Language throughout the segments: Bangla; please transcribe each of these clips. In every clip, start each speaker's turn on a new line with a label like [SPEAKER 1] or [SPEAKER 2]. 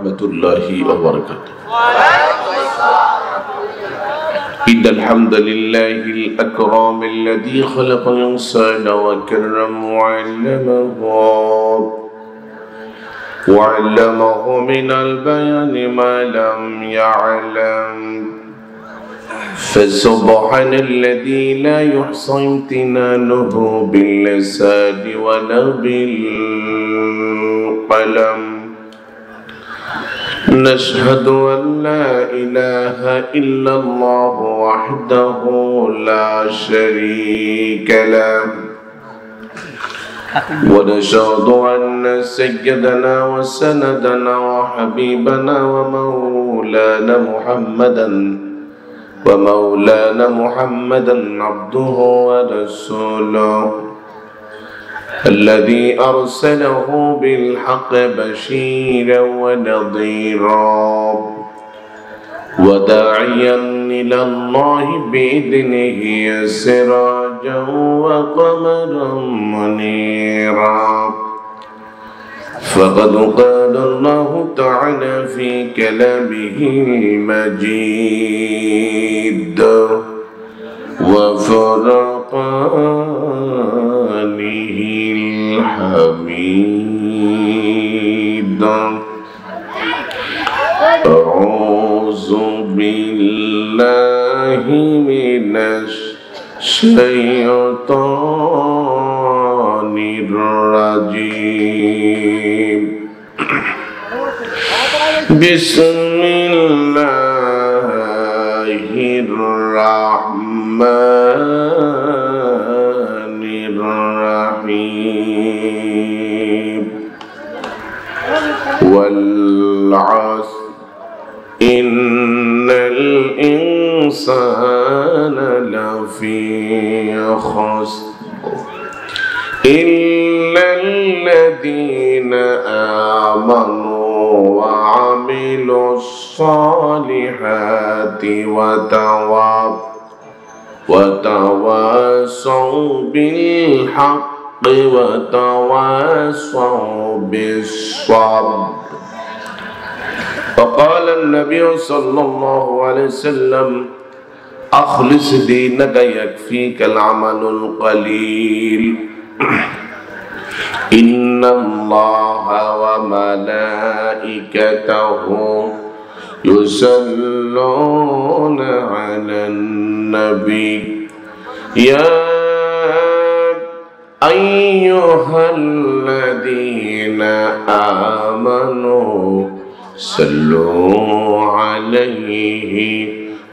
[SPEAKER 1] warahmatullahi wabarakatuh. إن الحمد لله الأكرم الذي خلق الإنسان وكرم وعلمه من البيان ما لم يعلم فسبحان الذي لا يحصى امتنانه باللسان ولا بالقلم نشهد أن لا إله إلا الله وحده لا شريك له ونشهد أن سيدنا وسندنا وحبيبنا ومولانا محمدا عبده ورسوله الذي أرسله بالحق بشيرا ونذيرا وداعيا إلى الله بإذنه سراجا وقمرا منيرا فقد قال الله تعالى في كلامه المجيد وفرقانه الحميد أعوذ بالله من الشيطان الرجيم بسم الله الرحمن الرحيم والعصر إن الإنسان لفي خسر إلا الذين آمنوا وعملوا الصالحات وتواصوا بالحق وتواصوا بالصبر وقال النبي صلى الله عليه وسلم أخلص دينك يكفيك العمل القليل إن الله وملائكته يصلون على النبي يا أيها الذين آمنوا صلوا عليه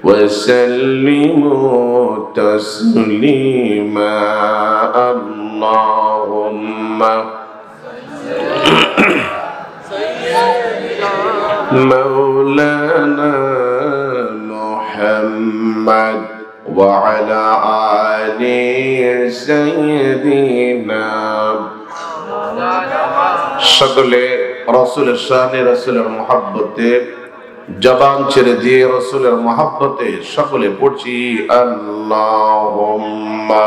[SPEAKER 1] وسلموا تسليما اللهم مولانا محمد وعلى آل سيدنا সকলে রাসূলের শানে রাসূলের মহব্বতে জবান ছেড়ে দিয়ে রাসূলের মহব্বতে সকলে পড়ছি আল্লাহুম্মা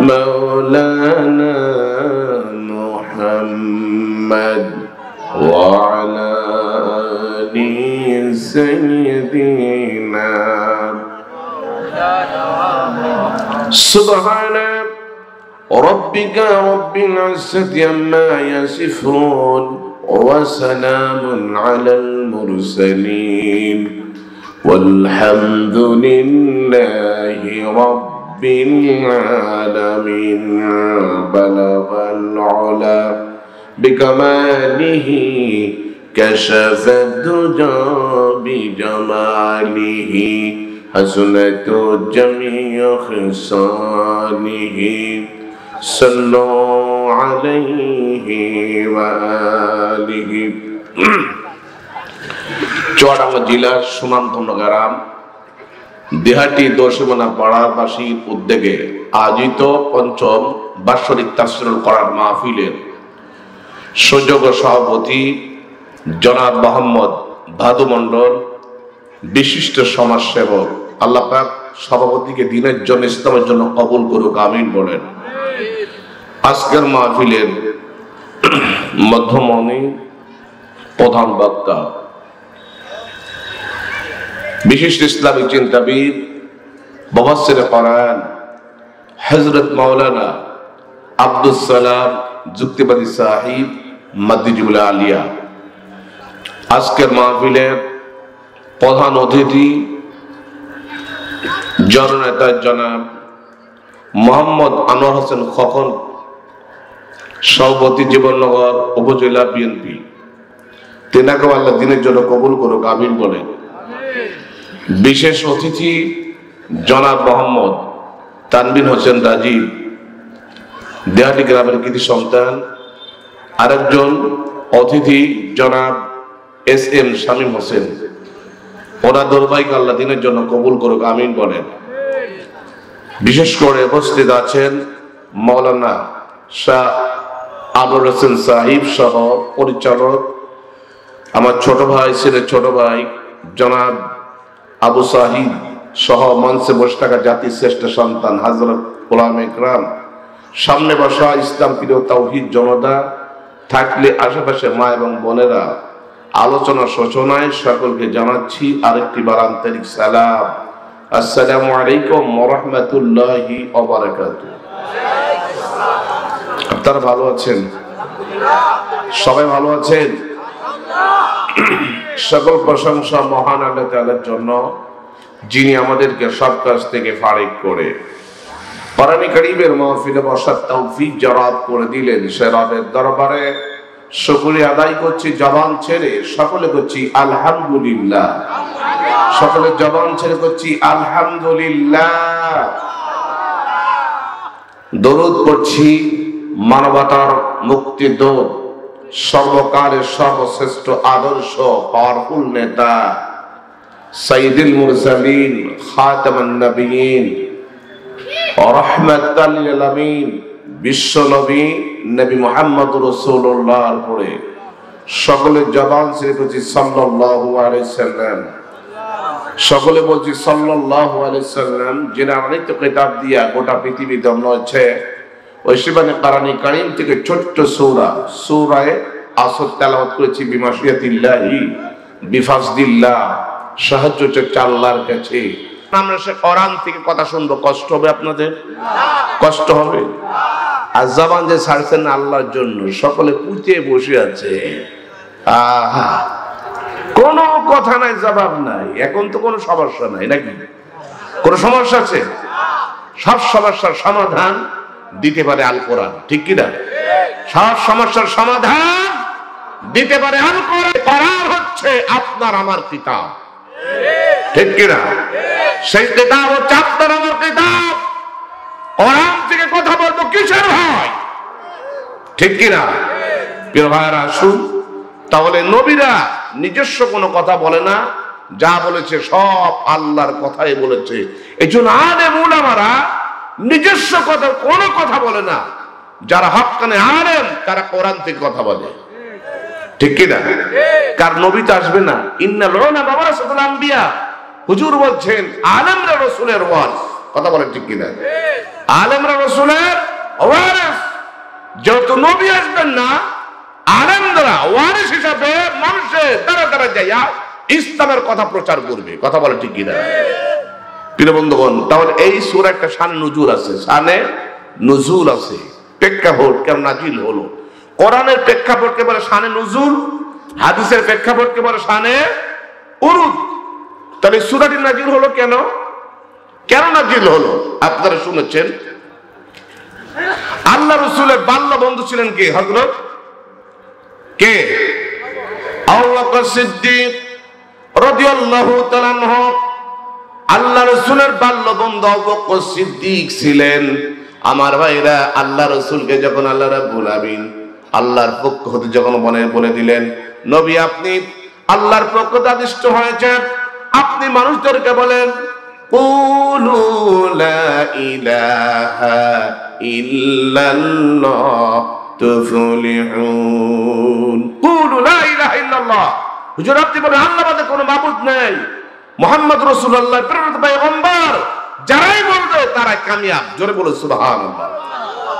[SPEAKER 1] مولانا محمد وعلى آل سيدنا سبحان ربك رب العزة عما يصفون وسلام على المرسلين والحمد لله رب العالمين بلغ العلا بكماله كشف الدجى بجماله حسنت جميع خصاله صلوا عليه وآله চুয়াডাঙ্গা জেলার সুনামধন্য গ্রাম দেহাটি দোষমানা পাড়াবাসীর উদ্যোগে আয়োজিত পঞ্চম বাৎসরিক তাফসীরুল কোরআন মাহফিলের সুযোগ্য সভাপতি জনাব মোহাম্মদ ভাদু মণ্ডল, বিশিষ্ট সমাজসেবক, আল্লাহ পাক সভাপতিকে দিনের জন্য ইসলামের জন্য কবুল করুক, আমিন বলেন। আজকের মাহফিলের মধ্যমণি, প্রধান বক্তা, বিশিষ্ট ইসলামিক চিন্তাবিদ, মুফাসসিরে কোরআন হযরত মাওলানা আব্দুস সালাম যুক্তিবাদী সাহিব মাদ্রিজুল আলিয়া। আজকের মাহফিলের প্রধান অতিথি জননেতা জনাব মোহাম্মদ আনোয়ার হোসেন খোকন, সভাপতি জীবননগর উপজেলা বিএনপি। তেনাকে আল্লাহ দিনের জন্য কবুল করুক, আমিন বলেন। বিশেষ অতিথি জনাব মোহাম্মদ তানবিন হোসেন রাজীব, দেহাটি গ্রামের কৃতি সন্তান। আরেকজন অতিথি জনাব এস এম শামীম হোসেন, ওনার দরবাইকে আল্লাহ দিনের জন্য কবুল করুক, আমিন বলেন। বিশেষ করে উপস্থিত আছেন মাওলানা শাহ আবুল হোসেন সাহিব সহ পরিচালক, আমার ছোট ভাই, ছেলের ছোট ভাই জনাব আবু সাহিদ সহ মঞ্চে বসে থাকা জাতির শ্রেষ্ঠ সন্তান হযরত উলামায়ে ইকরাম, সামনে বসা ইসলাম প্রিয় তাওহীদ জনতা, থাকলে আশেপাশে মা এবং বোনেরা, আলোচনা সূচনায় সকলকে জানাচ্ছি আরেকটি বার আন্তরিক সালাম। আসসালামু আলাইকুম ওয়া রাহমাতুল্লাহি ওয়া বারাকাতুহু। আপনারা ভালো আছেন? সবাই ভালো আছেন? সকল প্রশংসা মহান আল্লাহ তাআলার জন্য, যিনি আমাদেরকে সব কাজ থেকে ফারিগ করে কোরআন কারীমের মাহফিলে বসার তৌফিক জরাব করে দিলেন। সে রবের দরবারে শুকরিয়া আদায় করছি। জবান ছেড়ে সকলে করছি আলহামদুলিল্লাহ। সকলে জবান ছেড়ে করছি আলহামদুলিল্লাহ। দরুদ পড়ছি মানবতার মুক্তিদূত, সর্বকালের সর্বশ্রেষ্ঠ আদর্শ পাওয়ারফুল নেতা, সাইয়্যিদুল মুরসালিন, খাতামুন নবিয়্যিন, রাহমাতাল লিল আলামিন, বিশ্ব নবী নবী মুহাম্মদ রাসূলুল্লাহর পরে সকলে জবান ছেড়ে বলছি সাল্লাল্লাহু আলাইহি সাল্লাম। সকলে বলছি সাল্লাল্লাহু আলাইহি সাল্লাম। যিনি অনেক কিতাব দিয়া গোটা পৃথিবী দমন হচ্ছে, ওই শিবানে কোরআন কারীম থেকে ছোট্ট সূরা সূরায়ে আসর তেলাওয়াত করেছি বিমাশিয়াতিল্লাহি বিফাজলিল্লাহ, সাহায্য চাচ্ছি আল্লাহর কাছে। আমরা সে কোরআন থেকে কথা শুনবো, কষ্ট হবে আপনাদের? কষ্ট হবে? আর জবান যে ছাড়ছেন আল্লাহর জন্য, সকলে পুঁতে বসে আছে, আহা কোনো কথা নাই, জবাব নাই। এখন তো কোনো সমস্যা নাই নাকি? কোনো সমস্যা আছে? সব সমস্যার সমাধান দিতে পারে আল কোরআন, ঠিক কিনা? সব সমস্যার সমাধান দিতে পারে আল কোরআন। কোরআন হচ্ছে আপনার আমার কিতাব, ঠিক কিনা? সেই কিতাব হচ্ছে আপনার আমার কিতাব। কোরআন থেকে কথা বলবো কিসের ভয়, ঠিক কিনা? প্রিয় ভাইরা, আসুন তাহলে। নবীরা নিজস্ব কোনো কথা বলে না, যা বলেছে সব আল্লাহর কথাই বলেছে। এই জন্য আলেম উলামারা নিজস্ব কথা কোনো কথা বলে না। যারা হক্কানে আলেম তারা কোরআন থেকে কথা বলে, ঠিক কিনা? কার নবী তো আসবে না। ইন্নাল উলামা ওয়ারাসাতুল আম্বিয়া, হুজুর বলছেন আলেমরা রাসূলের ওয়ারিস, কথা বলেন ঠিক কিনা? আলেমরা রাসূলের ওয়ারিস। যেহেতু নবী আসবেন না, আলেমরা ওয়ারিস হিসাবে মানুষের দ্বারা দ্বারা যাইয়া ইসলামের কথা প্রচার করবে, কথা বলেন ঠিক কিনা? প্রিয় বন্ধুগণ, তাহলে এই সূরা একটা শানে নুজুল আছে, শানে নুজুল আছে। প্রেক্ষাপট কেমন নাজিল হলো? কোরআনের প্রেক্ষাপটকে বলে শানে নুজুল, হাদিসের প্রেক্ষাপটকে বলে শানে উরুদ। তাহলে সূরাটি নাজিল হলো কেন? কেন নাজিল হলো? আপনারা শুনেছেন, আল্লাহ রাসূলের বাল্য বন্ধু ছিলেন কে? হযরত কে? আবু বকর সিদ্দিক রাদিয়াল্লাহু তাআলা আনহু। আল্লাহ রাসূলের বাল্য বন্ধু আবু বকর সিদ্দিক ছিলেন। আমার ভাইরা, আল্লাহ রাসূলকে যখন আল্লাহ রাব্বুল আলামিন আল্লাহর পক্ষ হতে যখন বলে দিলেন, নবী আপনি আল্লাহর পক্ষ থেকে আদিষ্ট হয়েছেন, আপনি মানুষদেরকে বলেন কুলু লা ইলাহা ইল্লাল্লাহ তুফলিহুন। কুলু লা ইলাহা ইল্লাল্লাহ, হুজুর আপনি বলেন আল্লাহ বাদে কোনো মাবুদ নেই, মুহাম্মদ রাসূলুল্লাহ প্রেরিত পয়গম্বর। যারাই বলবে তারা কামিয়াব। জোরে বলো সুবহানাল্লাহ।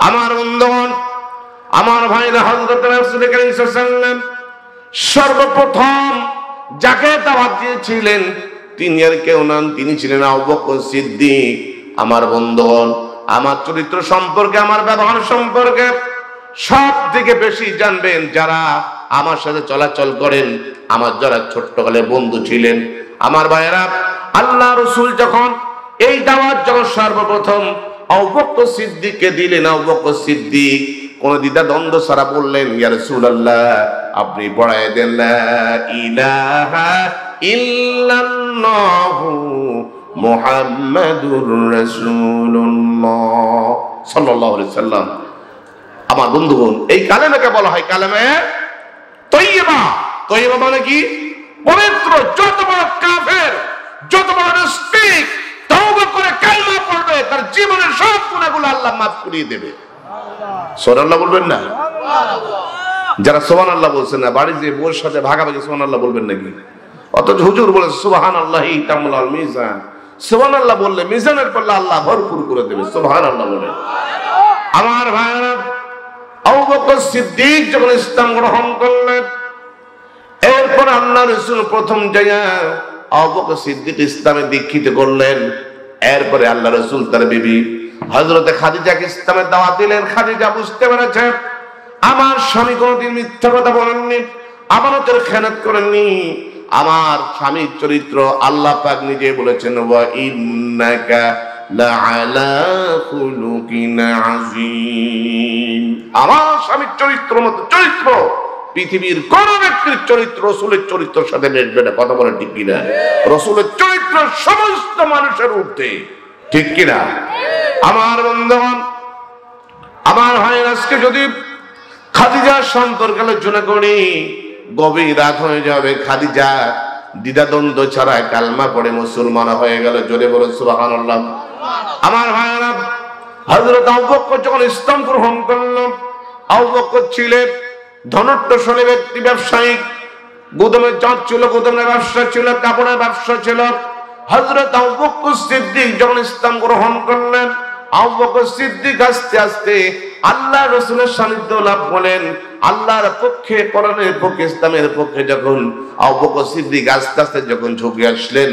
[SPEAKER 1] আমার বন্ধুগণ, আমার ভাইরা, হযরত রাসূল করিম সাল্লাল্লাহু আলাইহি ওয়াসাল্লাম সর্বপ্রথম যাকে দাওয়াত দিয়েছিলেন তিনি আর কেউ নন, তিনি ছিলেন আবু বকর সিদ্দিক। আমার বন্ধুগণ, আমার চরিত্র সম্পর্কে, আমার ব্যবহার সম্পর্কে সব থেকে বেশি জানবেন যারা আমার সাথে চলাচল করেন, আমার যারা ছোট্টকালে বন্ধু ছিলেন। আমার ভাইয়েরা, আল্লাহ রাসূল যখন এই দাওয়াত যখন সর্বপ্রথম আবু বকর সিদ্দিককে দিলেন, আবু বকর সিদ্দিক কোন দ্বিধা দ্বন্দ্ব ছাড়া বললেন, ইয়া রাসূলুল্লাহ, আপনি পড়ায় দেন লা ইলাহা ইল্লাল্লাহু মুহাম্মাদুর রাসূলুল্লাহ সাল্লাল্লাহু আলাইহি সাল্লাম। আমার বন্ধুগণ, এই কালেমাকে বলা হয় কালেমে তয়্যিবা। তয়্যিবা মানে কি? পবিত্র। যত বড় কাফের, যত বড় মুশরিক তওবা করে কালেমা পড়বে, তার জীবনের সব গুনাহগুলো আল্লাহ মাফ করিয়ে দেবে। সুবহানাল্লাহ বলবেন না? যারা সুবহানাল্লাহ বলছেন না, বাড়ি যে বউর সাথে ভাগাভাগি সুবহানাল্লাহ বলবেন নাকি? অথচ হুজুর বলে সুবহানাল্লাহি তামলাল মিজান। সুবহানাল্লাহ বললে মিজানের পাল্লা আল্লাহ ভরপুর করে দেবে। সুবহানাল্লাহ বলে। আমার ভাইরা, আবু বকর সিদ্দিক যখন ইসলাম গ্রহণ করলেন, এরপর আল্লাহ রাসূল প্রথম জায়গা আবু বকর সিদ্দিক ইসলামে দীক্ষিত করলেন। এরপরে আল্লাহ রাসূল তার বিবি হযরতে খাদিজাকে ইসলামের দাওয়াত দিলেন। খাদিজা বুঝতে পেরেছে আমার স্বামী কোনদিন মিথ্যা কথা বলেননি, আমানতের খেয়ানত করেননি। আমার স্বামীর চরিত্র আল্লাহ পাক নিজে বলেছেন, ওয়া ইন্নাকা লাআলা খুলুকিন আযীম। আমার স্বামীর চরিত্র মতো চরিত্র পৃথিবীর কোন ব্যক্তির চরিত্র রাসূলের চরিত্রের সাথে মিলবে না। কথা বলে ঠিক কিনা? রাসূলের চরিত্র সমস্ত মানুষের ঊর্ধ্বে, ঠিক কিনা? আমার বন্ধুগণ, আমার ভাই, আজকে যদি খাদিজার সম্পর্কে আলোচনা করি গভীর রাত হয়ে যাবে। খাদিজা দ্বিধাদ্বন্দ্ব ছাড়া কালমা পড়ে মুসলমান হয়ে গেল। জোরে বলে সুবহানাল্লাহ। আমার ভাইরা, হযরত আবু বকর যখন ইসলাম গ্রহণ করল, আবু বকর ছিলেন ধনাঢ্যশালী ব্যক্তি, ব্যবসায়িক। গুদামের জাত ছিল, গুদামের ব্যবসা ছিল, কাপড়ের ব্যবসা ছিল। হযরত আবু বকর সিদ্দিক যখন ইসলাম গ্রহণ করলেন, আবু বকর সিদ্দিক আস্তে আস্তে আল্লাহ রাসূলের সান্নিধ্য লাভ করলেন। আল্লাহর পক্ষে, কোরআনের পক্ষে, ইসলামের পক্ষে যখন আবু বকর সিদ্দিক আস্তে আস্তে যখন ঝুঁকে আসলেন,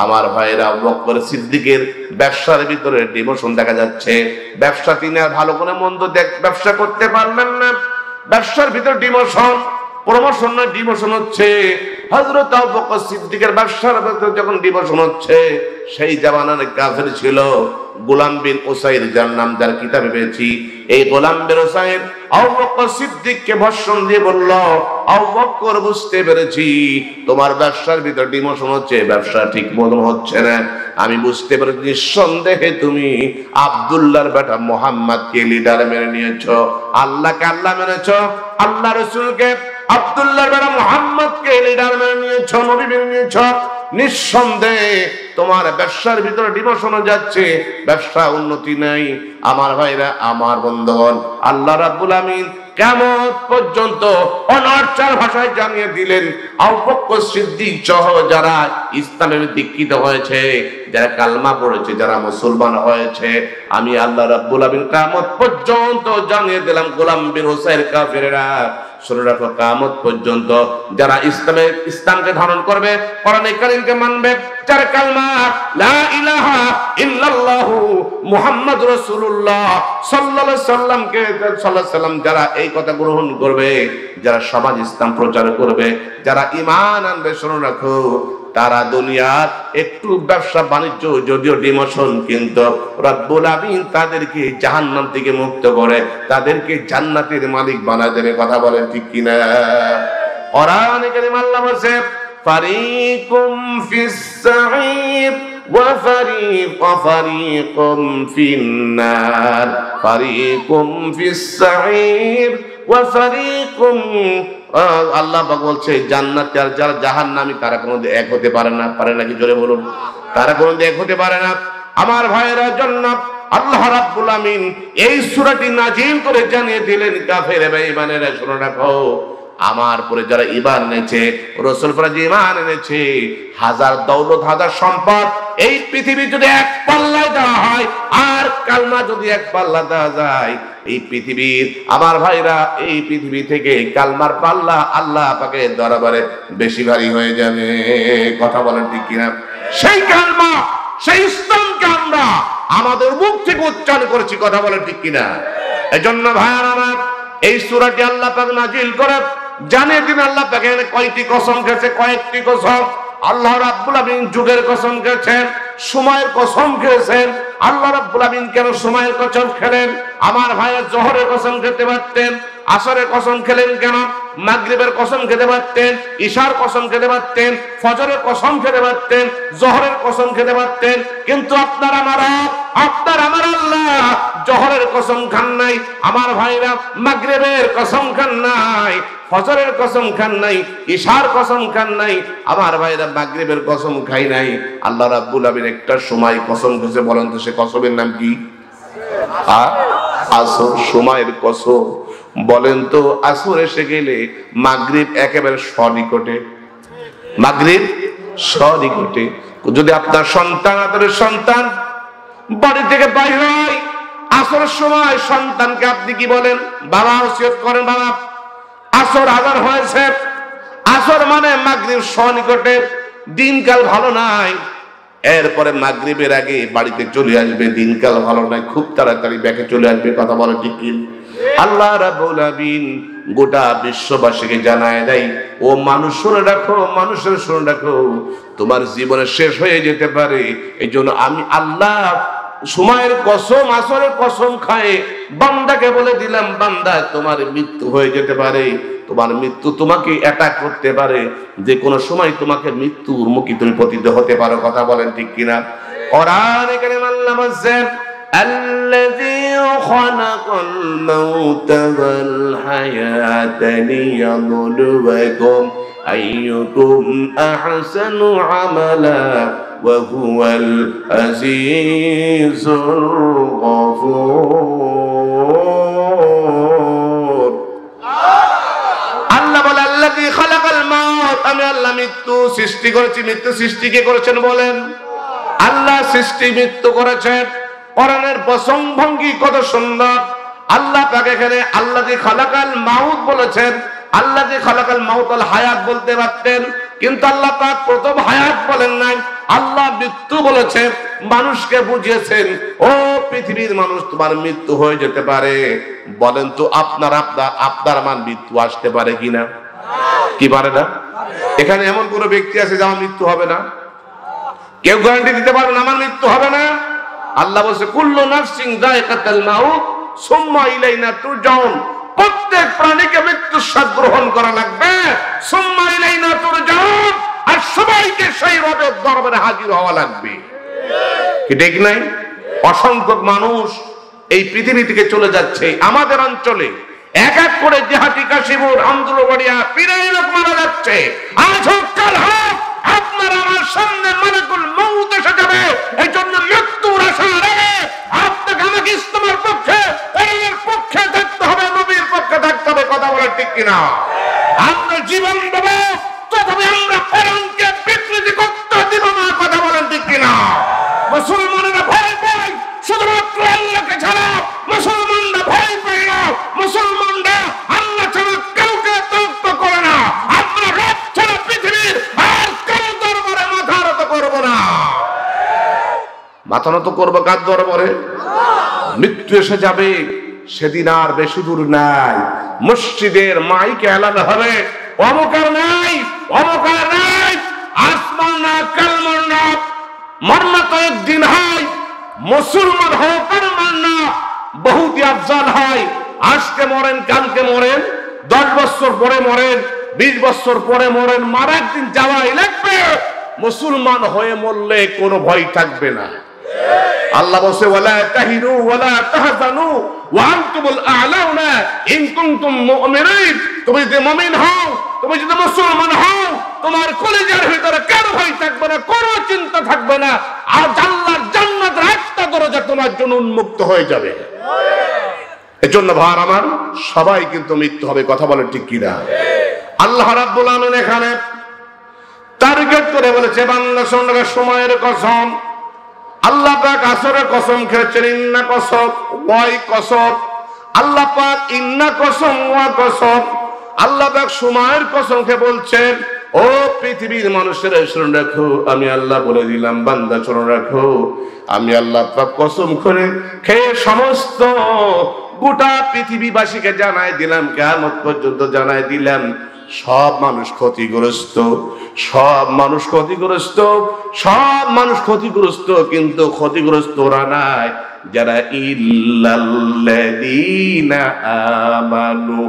[SPEAKER 1] আমার ভাইরা, আবু বকর সিদ্দিকের ব্যবসার ভিতরে ডিমোশন দেখা যাচ্ছে। ব্যবসা তিনি আর ভালো করে মন্দ ব্যবসা করতে পারলেন না। ব্যবসার ভিতরে ডিমোশন, প্রমোশন না ডিমোশন হচ্ছে। হযরত আবু বকর সিদ্দিকের ব্যবসার ভিতরে যখন ডিমোশন হচ্ছে, সেই জামানার কাফের ছিল গোলাম বিন উসাইর, যার নাম যার কিতাবে পেয়েছি। এই গোলাম বিন উসাইর আবু বকর সিদ্দিককে ভর্ৎসন দিয়ে বলল, আবু বকর, বুঝতে পেরেছি তোমার ব্যবসার ভিতর ডিমোশন হচ্ছে, ব্যবসা ঠিক মতন হচ্ছে না। আমি বুঝতে পেরেছি নিঃসন্দেহে তুমি আব্দুল্লাহর বেটা মুহাম্মদকে লিডার মেনে নিয়েছো, আল্লাহকে আল্লাহ মেনেছো, আল্লাহ রাসূলকে, আব্দুল্লাহর বেটা মুহাম্মদকে লিডার মেনে নিয়েছো, নবী মেনে নিয়েছো। নিঃসন্দেহে তোমার ব্যবসার ভিতরে ডিমোশন যাচ্ছে, ব্যবসা উন্নতি নাই। আমার ভাইরা, আমার বন্ধুগণ, আল্লাহ রাব্বুল আমিন কিয়ামত পর্যন্ত অনার্চার ভাষায় জানিয়ে দিলেন, আবু বকর সিদ্দিক সহ যারা ইসলামে দীক্ষিত হয়েছে, যারা কালমা পড়েছে, যারা মুসলমান হয়েছে, আমি আল্লাহ রাব্বুল আমিন কিয়ামত পর্যন্ত জানিয়ে দিলাম গোলাম বিন হুসাইর কাফেররা, শুনে রাখো, কিয়ামত পর্যন্ত যারা ইসলামকে ধারণ করবে, কোরআন কারীমকে মানবে, যারা কালমা লা ইলাহা ইল্লাল্লাহু মুহাম্মাদুর রাসূলুল্লাহ সাল্লাল্লাহু আলাইহি সাল্লাম যারা এই কথা গ্রহণ করবে, যারা সমাজ ইসলাম প্রচার করবে, যারা ঈমান আনবে, শুনে রাখো, তারা দুনিয়ার একটু ব্যবসা বাণিজ্য যদিও ডিমোশন, কিন্তু রব্বুল আমিন তাদেরকে জাহান্নাম থেকে মুক্ত করে তাদেরকে জান্নাতের মালিক বানায় দেবে। কথা বলেন ঠিক কিনা? কোরআনে কারীম আল্লাহ বলেছে, ফারিকুম ফিস সাঈর ওয়া ফারিকুম ফিন্নার, ফারিকুম ফিস সাঈর ওয়া ফারিকুম। আল্লাহ পাক বলছে জান্নাতে আর যারা জাহান্নামী তারা কোনোদিন এক হতে পারে না। পারে নাকি? জোরে বলুন। তারা কোনোদিন এক হতে পারে না। আমার ভাইয়েরা, জন্য আল্লাহ রাব্বুল আমিন এই সূরাটি নাযিল করে জানিয়ে দিলেন, কাফের বেঈমানেরা শুনে রাখো, আমার পরে যারা ঈমান এনেছে, রাসূল পরে যে ঈমান এনেছে, হাজার দৌলত হাজার সম্পদ এই পৃথিবী যদি এক পাল্লায় দেওয়া হয় আর কালমা যদি এক পাল্লা দেওয়া যায়, এই পৃথিবীর আমার ভাইরা এই পৃথিবী থেকে কালমার পাল্লা আল্লাহ পাকের দরবারে বেশি ভারী হয়ে যাবে। কথা বলেন ঠিক কিনা? সেই কালমা, সেই ইসলামকে আমরা আমাদের মুখ থেকে উচ্চারণ করেছি। কথা বলেন ঠিক কিনা? এজন্য ভাইরা আমার এই সূরাটি আল্লাহ পাক নাজিল করে জানিয়ে দিন আল্লাহ পাক এখানে কয়টি কসম খেয়েছে, কয়েকটি কসম। আল্লাহ রাব্বুল আমিন যুগের কসম খেয়েছেন, সময়ের কসম খেয়েছেন। আল্লাহ রাব্বুল আমিন কেন সময়ের কসম খেলেন? আমার ভাইয়া জোহরের কসম খেতে পারতেন, আসরের কসম খেলেন কেন? মাগরিবের কসম খেতে পারতেন, ঈশার কসম খেতে পারতেন, ফজরের কসম খেতে পারতেন, জোহরের কসম খেতে পারতেন, কিন্তু আপনার আমার আল্লাহ জোহরের কসম খান নাই। আমার ভাইরা মাগরিবের কসম খান নাই, ফজরের কসম খান নাই, ঈশার কসম খান নাই। আমার ভাইরা মাগরিবের কসম খাই নাই। আল্লাহ রাব্বুল আমিন একটা সময় কসম খেয়েছে, বলেন তো সে কসমের নাম কি? আসর, সময়ের কসম। বলেন তো আসর এসে গেলে মাগরিব একেবারে সনিকটে, মাগরিব সনিকটে। যদি আপনার সন্তান, আদরের সন্তান বাড়ি থেকে বাইর হয় আসরের সময়, সন্তানকে আপনি কি বলেন? বাবা ওসিয়ত করেন, বাবা আসর আজান হয়েছে। আসর মানে মাগরিব সনিকটে, দিনকাল ভালো নাই। এরপরে মাগরিবের আগে বাড়িতে চলে আসবে, দিনকাল ভালো নাই, খুব তাড়াতাড়ি ব্যাকে চলে আসবে। কথা বলে ঠিক কি? আল্লাহ রাব্বুল আমিন গোটা বিশ্ববাসীকে জানায় দেয়, ও মানুষ শুনে রাখো, মানুষের শুনে রাখো, তোমার জীবনে শেষ হয়ে যেতে পারে। এই জন্য আমি আল্লাহ সময়ের কসম, আসরের কসম খায় বান্দাকে বলে দিলাম, বান্দা তোমার মৃত্যু হয়ে যেতে পারে, তোমার মৃত্যু তোমাকে অ্যাটাক করতে পারে, যে কোনো সময় তোমাকে মৃত্যুর মুখে তুমি পতিত হতে পারো। কথা বলেন ঠিক কিনা? কোরআনে কারীম আল্লাহ বলেন, الذي خلق الموت والحياة ليبلوكم أيكم أحسن عملا وهو العزيز الغفور। আল্লাহ বলে, الذي خلق الموت, আমি আল্লাহ মৃত্যু সৃষ্টি করেছি। মৃত্যু সৃষ্টি কে করেছেন বলেন? আল্লাহ সৃষ্টি মৃত্যু করেছেন। কোরআনের প্রসঙ্গভঙ্গি কত সুন্দর। আল্লাহ পাক এখানে আল্লাযী খালাকাল মাউত বলেছেন, আল্লাযী খালাকাল মাউতাল হায়াত বলতে পারতেন, কিন্তু আল্লাহ পাক প্রথম হায়াত বলেন নাই, আল্লাহ মৃত্যু বলেছেন। মানুষকে বুঝিয়েছেন, ও পৃথিবীর মানুষ তোমার মৃত্যু হয়ে যেতে পারে। বলেন তো আপনার আমার মৃত্যু আসতে পারে কিনা? কি পারে না? এখানে এমন কোন ব্যক্তি আছে যে আমার মৃত্যু হবে না? কেউ গ্যারান্টি দিতে পারবেন আমার মৃত্যু হবে না? আল্লাহ বলছে, কুল্লু নাফসিন যায়কাতুল মাউত সুম্মা ইলাইনা তুরজাউন, প্রত্যেক প্রাণীকে মৃত্যুর স্বাদ গ্রহণ করা লাগবে, সুম্মা ইলাইনা তুরজাউন, আর সবাইকে সেই রবের দরবারে হাজির হওয়া লাগবে। কি ঠিক নাই? অসংখ্য মানুষ এই পৃথিবী থেকে চলে যাচ্ছে। আমাদের অঞ্চলে এক এক করে জিহাদি কাশিমুর, আমদুলবাড়িয়া, পীরের লোক মারা যাচ্ছে। আজ হোক কাল হোক আপনার আমার সামনে মালাকুল মউত এসে যাবে। এই জন্য মৃত্যুর আশার আগে আপনাকে আমাকে ইসলামের পক্ষে, এর পক্ষে থাকতে হবে, নবীর পক্ষে থাকতে হবে। কথা বলে ঠিক কিনা? আমরা জীবন দেব, তবে আমরা কোরআনকে বিকৃতি করতে দিব না। কথা বলেন ঠিক কিনা? মুসলমানেরা ভয় পায় শুধুমাত্র আল্লাহকে ছাড়া। মুসলমানরা ভয় পায় না, মুসলমানরা আল্লাহ ছাড়া কাউকে তওবা করে না। আমরা রব ছাড়া পৃথিবীর আর কারো দরবারে মাথা নত করব না। মাথা নত করবো কার দরবারে? মৃত্যু এসে যাবে, সেদিন আর বেশি দূর নাই। মসজিদের মাইকে এলান হবে, অমুকার নাই, অমুকার নাই, আসমান না, কালমার না, মরনা তো একদিন হয়। মুসলমান হোক আর মান্না বহুত আফজাল হয়। আজকে মরেন, কালকে মরেন, 10 বছর পরে মরেন, 20 বছর পরে মরেন, মারা একদিন যাওয়াই লাগবে। মুসলমান হয়ে মরলে কোনো ভয় থাকবে না। আল্লাহ বলে, ওয়ালা তাহিনু ওয়ালা তাহজানু ওয়া আনতুমুল আ'লাউনা ইন কুনতুম মুমিনিন। তুমি যদি মুমিন হও, তুমি যদি মুসলমান হও, তোমার কলিজার ভিতরে কারো ভয় থাকবে না, কোনো চিন্তা থাকবে না। আর আল্লাহর জান্নাতের একটা দরজা তোমার জন্য উন্মুক্ত হয়ে যাবে। এজন্য ভাই আমার, সবাই কিন্তু মৃত্যু হবে। কথা বলেন ঠিক কিনা? আল্লাহ রাব্বুল আলামিন এখানে টার্গেট করে বলেছে, বান্দা শোনো, সময়ের কসম, আল্লাহ পাক আসরের কসম খেয়েছেন, ইন্না কসম ওয়াই কসম, আল্লাহ পাক ইন্না কসম ওয়া কসম, আল্লাহ পাক সময়ের কসম খেয়ে বলছেন, ও পৃথিবীর মানুষেরা শুনে রাখো, আমি আল্লাহ বলে দিলাম, বান্দা শুনে রাখো, আমি আল্লাহ পাক কসম করে খেয়ে সমস্ত গোটা পৃথিবীবাসীকে জানাই দিলাম, কিয়ামত পর্যন্ত জানাই দিলাম, সব মানুষ ক্ষতিগ্রস্ত, সব মানুষ ক্ষতিগ্রস্ত, সব মানুষ ক্ষতিগ্রস্ত, কিন্তু ক্ষতিগ্রস্ত ওরা নাই যারা ইল্লাল্লাযীনা আমানু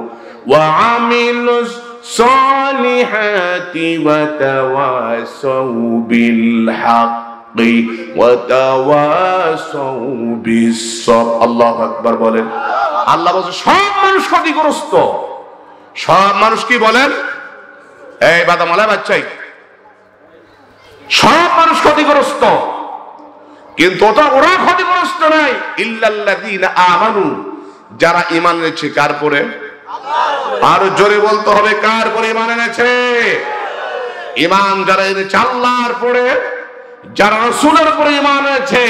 [SPEAKER 1] ওয়া আমিলুস সালিহাতি ওয়া তাওয়াসাউ বিল হাক্কি ওয়া তাওয়াসাউ বিস সাবর। আল্লাহু আকবার বলেন। আল্লাহ বলেন সব মানুষ ক্ষতিগ্রস্ত, সব মানুষ কি বলেন, এই বাদামালা বাচ্চাই, সব মানুষ ক্ষতিগ্রস্ত, কিন্তু ওরা ক্ষতিগ্রস্ত নাই, ইল্লাল্লাযীনা আমানু, যারা ঈমান এনেছে। কার পরে? আর জোরে বলতে হবে, কার পরে ঈমান এনেছে? ঈমান যারা এনেছে আল্লাহর পরে, যারা রাসূলের পরে ঈমান এনেছে,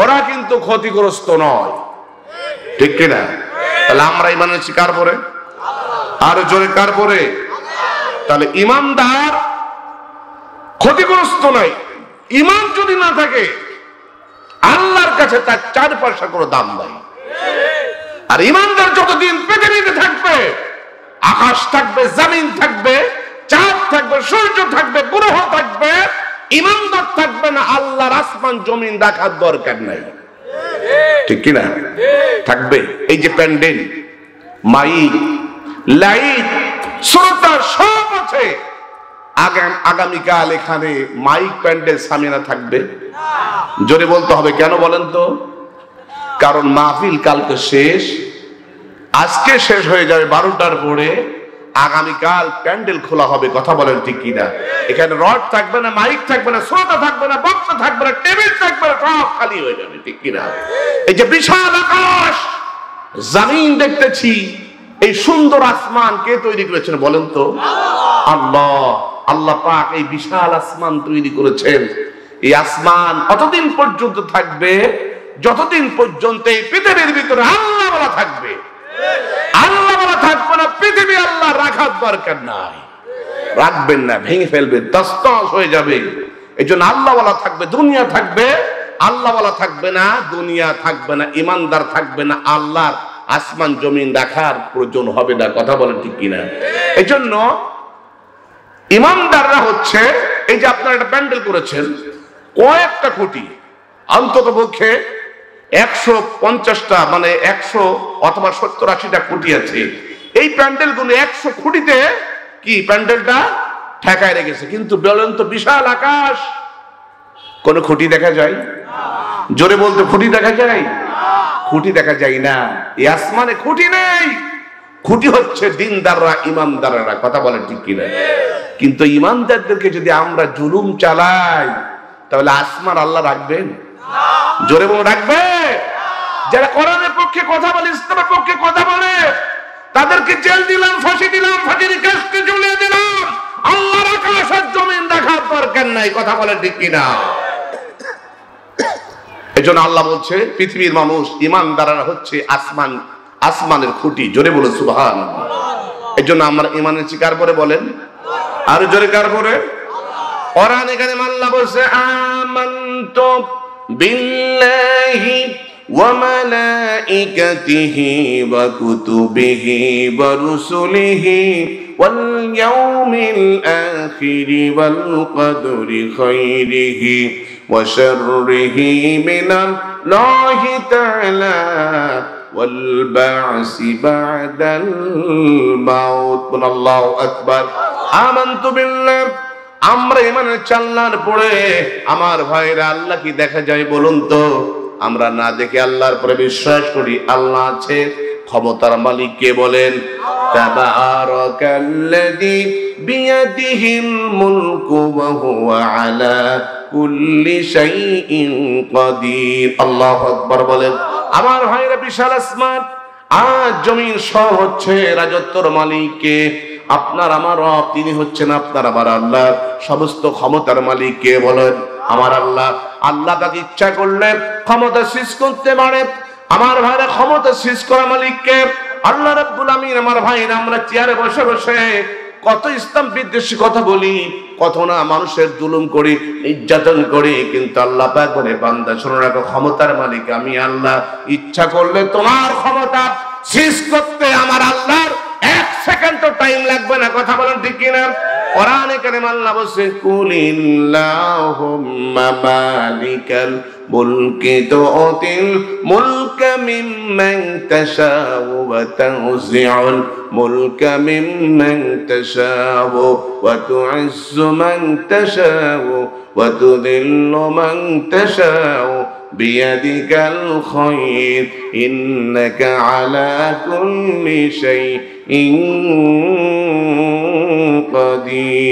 [SPEAKER 1] ওরা কিন্তু ক্ষতিগ্রস্ত নয়, ঠিক কি না? তাহলে আমরা ঈমান এনেছি কার পরে? আর জোরে কার পরে? তাহলে ঈমানদার ক্ষতিগ্রস্ত নাই। ঈমান যদি না থাকে আল্লাহর কাছে তার 4 পয়সা কোনো দাম নাই। আর ঈমানদার যতদিন পৃথিবীতে থাকবে, আকাশ থাকবে, জমিন থাকবে, চাঁদ থাকবে, সূর্য থাকবে, গ্রহ থাকবে, ঈমানদার থাকবে না, আল্লাহর আসমান জমিন রাখার দরকার নাই, ঠিক কি না? থাকবে। এই যে প্যান্ডেল, মাইক, লাইট, শ্রোতা সব আছে, আগামীকাল এখানে মাইক প্যান্ডেল সামিনা থাকবে? জোরে বলতে হবে, কেন বলেন তো? কারণ মাহফিল কালকে শেষ, আজকে শেষ হয়ে যাবে 12টার পরে, আগামীকাল প্যান্ডেল খোলা হবে, কথা বলেন ঠিক কিনা? এখানে রড থাকবে না, মাইক থাকবে না, শ্রোতা থাকবে না, বক্তা থাকবে না, টেবিল থাকবে না, সব খালি হয়ে যাবে, ঠিক কিনা? এই যে বিশাল আকাশ, জমিন দেখতেছি, এই সুন্দর আসমান কে তৈরি করেছেন বলেন তো? আল্লাহ। আল্লাহ পাক এই বিশাল আসমান তৈরি করেছেন। এই আসমান অতদিন পর্যন্ত থাকবে যতদিন পর্যন্ত এই পৃথিবীর ভিতরে আল্লাহ বলা থাকবে। আল্লাহ বলা থাকবে না, পৃথিবী আল্লাহ রাখার দরকার নাই, রাখবেন না, ভেঙে ফেলবেন, তছনছ হয়ে যাবে। এই জন্য আল্লাহ বলা থাকবে, দুনিয়া থাকবে, আল্লাহ বলা থাকবে না, দুনিয়া থাকবে না, ইমানদার থাকবে না, আল্লাহর আসমান জমিন রাখার প্রয়োজন হবে না, কথা বলেন ঠিক কিনা? এই জন্য ইমানদাররা হচ্ছে, এই যে আপনারা একটা প্যান্ডেল করেছেন, কয়েকটা কোটি, অন্তত পক্ষে 150টা, মানে 100 অথবা 70-80টা কোটি আছে। এই প্যান্ডেল গুলো 100 কোটিতে কি প্যান্ডেলটা ঠেকায় রেখেছে, কিন্তু বলেন তো বিশাল আকাশ, কোন খুঁটি দেখা যায়? জোরে বলতে, খুঁটি দেখা যায়? খুঁটি দেখা যায় না। এই আসমানে খুঁটি নেই, খুঁটি হচ্ছে দিনদাররা, ইমানদাররা, কথা বলেন ঠিক কিনা? কিন্তু ইমানদারদেরকে যদি আমরা জুলুম চালাই, তাহলে আসমান আল্লাহ রাখবেন? জোরে বলে রাখবে? যারা কোরআনের পক্ষে কথা বলে, ইসলামের পক্ষে কথা বলে, তাদেরকে জেল দিলাম, ফাঁসি দিলাম, ফাঁসির কাস্টে ঝুলিয়ে দিলাম, আল্লাহর আকাশ আর জমিন দেখার দরকার নাই, কথা বলেন ঠিক কিনা? এই জন্য আল্লাহ বলছে পৃথিবীর মানুষ ইমানদাররা হচ্ছে আসমানের খুঁটি। জোরে বলে সুবহানাল্লাহ। এই জন্য আমরা ইমানের শিকার করে বলেন, আর জোরে কার পরে? কোরআন এখানে আল্লাহ বলছে, আমানতু বিল্লাহি ওয়া মালাইকাতিহি ওয়া কুতুবিহি ওয়া রুসুলিহি ওয়াল ইয়াউমিল আখিরি ওয়াল কদরি খাইরিহি ওয়া শাররিহি মিনাল্লাহি তাআলা ওয়াল বা'সি বা'দাল মাউত। আল্লাহু আকবার। আমানতু বিল্লাহ, আমরা ঈমানের চালনার পরে আমার ভাইরা, আল্লাহ কি দেখা যায় বলুন তো? আমরা না দেখে আল্লাহর পরে বিশ্বাস করি আল্লাহ আছে। ক্ষমতার মালিক কে বলেন? তাবারাকাল্লাযী বিয়াদিহিল মুলকু ওয়া হুয়া আলা কুল্লি শাইইন কাদির। আল্লাহু আকবার বলেন। আমার ভাইরা, বিশাল আসমান আর জমিন সব হচ্ছে রাজত্বর মালিককে। আপনার আমার রব, তিনি হচ্ছেন আপনার আমার আল্লাহ। সমস্ত ক্ষমতার মালিক কে বলেন? আমার আল্লাহ। আল্লাহ তাকে ইচ্ছা করলে ক্ষমতা সৃষ করতে পারে। আমার ভাইরা, ক্ষমতা সৃষ করা মালিককে আল্লাহ রাব্বুল আমিন। আমার ভাইরা, আমরা চেয়ারে বসে বসে কত ইসলাম বিদ্বেষী কথা বলি, কত না মানুষের জুলুম করি, নির্যাতন করি, কিন্তু আল্লাহ পাক বলে, বান্দা শোনো রাখো, ক্ষমতার মালিক আমি আল্লাহ। ইচ্ছা করলে তোমার ক্ষমতা শেষ করতে আমার আল্লাহর 1 সেকেন্ডও টাইম লাগবে না। কথা বলেন ঠিক কিনা? কোরআনে কারিমে আল্লাহ বলছে, কুলিল্লাহুম্মা মালিকাল মুলকি তুতিল মুলকা মিম্মান তাশাউ ওয়া তানজিউল মুলকা মিম্মান তাশাউ ওয়া তুইজ্জু মান তাশাউ ওয়া তুযিল্লু মান তাশাউ বিয়াদিকাল খায়র ইন্নাকা আলা কুল্লি শাইইন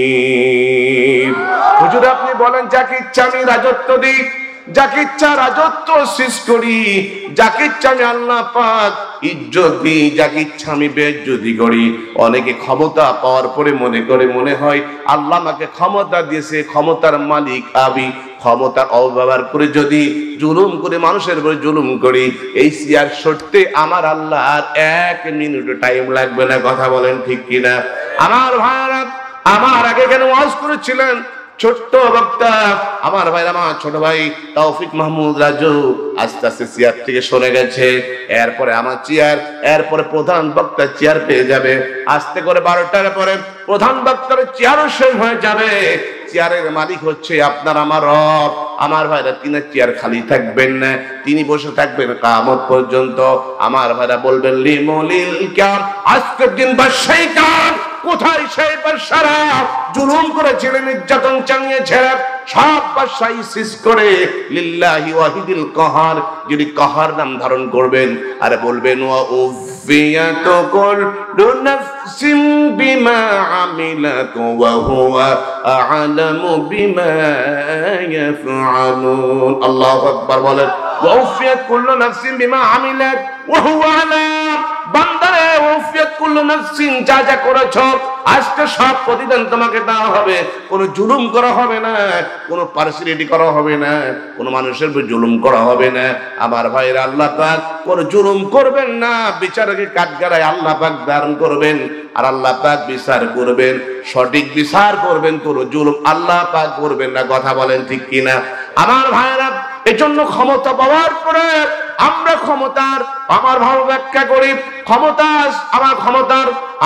[SPEAKER 1] কাদির। হুজুর, আপনি বলেন যাকে ইচ্ছা আমি রাজত্ব দিই, যাকে ইচ্ছা রাজত্ব শেষ করি, যাকে ইচ্ছা আমি আল্লাহ পাক ইজ্জত দিই, যাকে ইচ্ছা আমি বেইজ্জতি করি। অনেকে ক্ষমতা পাওয়ার পরে মনে হয় আল্লাহ আমাকে ক্ষমতা দিয়েছে, ক্ষমতার মালিক আমি। ক্ষমতার অপব্যবহার করে যদি জুলুম করে মানুষের উপরে জুলুম করি, এই চেয়ার সরতে আমার আল্লাহ আর 1 মিনিট টাইম লাগবে না। কথা বলেন ঠিক কিনা? আমার ভাইরা, আমার আগে কেন ওয়াজ করেছিলেন ছোট্ট বক্তা আমার ভাইরা, আমার ছোট ভাই তৌফিক মাহমুদ রাজু আস্তে আস্তে চেয়ার থেকে সরে গেছে। এরপরে আমার চেয়ার, এরপরে প্রধান বক্তা চেয়ার পেয়ে যাবে। আস্তে করে 12টার পরে প্রধান বক্তার চেয়ারও শেষ হয়ে যাবে। চেয়ারের মালিক হচ্ছে আপনার আমার রব। আমার ভাইরা, তিনি চেয়ার খালি থাকবেন না, তিনি বসে থাকবেন কিয়ামত পর্যন্ত। আমার ভাইরা বলবেন, লিমুলিল কাম, আজকের দিন বাদশাহী কার? কোথায় সেই বাদশারা জুলুম করেছিলেন, নির্যাতন চালিয়েছিলেন? সব বাদশাহী শেষ করে লিল্লাহি ওয়াহিদিল কাহার, যিনি কাহার নাম ধারণ করবেন। আর বলবেন, ওয়া উফিয়াত কুল্লু নাফসিন বিমা আমিলাত ওয়া হুয়া আ'লামু বিমা ইয়াফআলুন। আল্লাহু আকবার বলেন। ওয়া উফিয়াত কুল্লু নাফসিন বিমা আমিলাত ওয়া হুয়া আ'লাম। বান্দারে, উফিয়াত কুল্লু নাফসিন, যা যা করেছো আজকে সব প্রতিদান তোমাকে দেওয়া হবে। কোনো জুলুম করা হবে না, কোনো পার্সিয়ালিটি করা হবে না, কোনো মানুষের উপর জুলুম করা হবে না। আমার ভাইরা, আল্লাহ পাক কোনো জুলুম করবেন না। বিচারকে কাঠগড়ায় আল্লাহ পাক ধারণ করবেন, আর আল্লাহ পাক বিচার করবেন, সঠিক বিচার করবেন। কোনো জুলুম আল্লাহ পাক করবেন না। কথা বলেন ঠিক কিনা? আমার ভাইরা, এজন্য ক্ষমতা পাওয়ার পরে আমরা ক্ষমতার আমার ভালো ব্যাখ্যা করি।